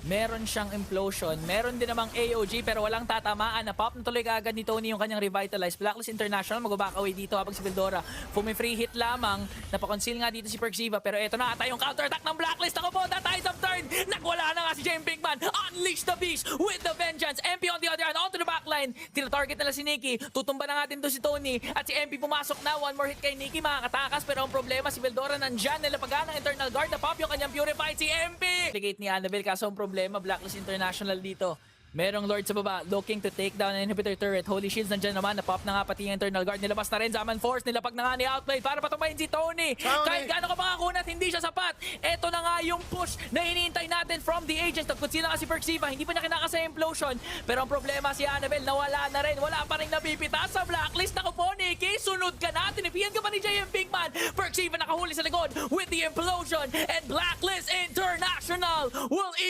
Meron siyang implosion, meron din namang AOG pero walang tatamaan. Na-pop na tuloy kaagad ni Tony yung kanyang revitalize. Blacklist International mag-back away dito habang si Beldora free hit lamang. Napakonceal nga dito si Perxiva pero eto na ata yung counter-attack ng Blacklist. Ako po, that eyes of turn. Nagwala na nga si JM Pinkman. Unleash the beast with the vengeance. MP on the other hand, onto the backline. Tina-target nila si Nikki. Tutumba na nga din to si Tony. At si MP pumasok na. One more hit kay Nikki. Makakatakas pero ang problema si Beldora nandyan. Nilapagan ng internal guard. Na-pop yung kanyang purified si MP. Replicate ni Annabelle kaso ang problema Blacklist International dito. Merong Lord sa baba looking to take down an inhibitor turret. Holy Shields nandyan naman. Na-pop na nga pati yung internal guard. Nilabas na rin Zaman Force. Nilapag na nga ni Outplay para patumayin si Tony. Kahit gaano ka makakunat, hindi siya sapat. Ito na nga yung push na hinihintay natin from the agents. Nagkutsila nga si Perxiva. Hindi pa niya kinakasa yung implosion. Pero ang problema si Annabelle, nawala na rin. Wala pa rin napipitas sa Blacklist. Ako po, Nikki. Sunod ka na. Tinipian ka pa ni JM Pinkman. Perxiva nakahuli sa likod with the implosion. And Blacklist International will even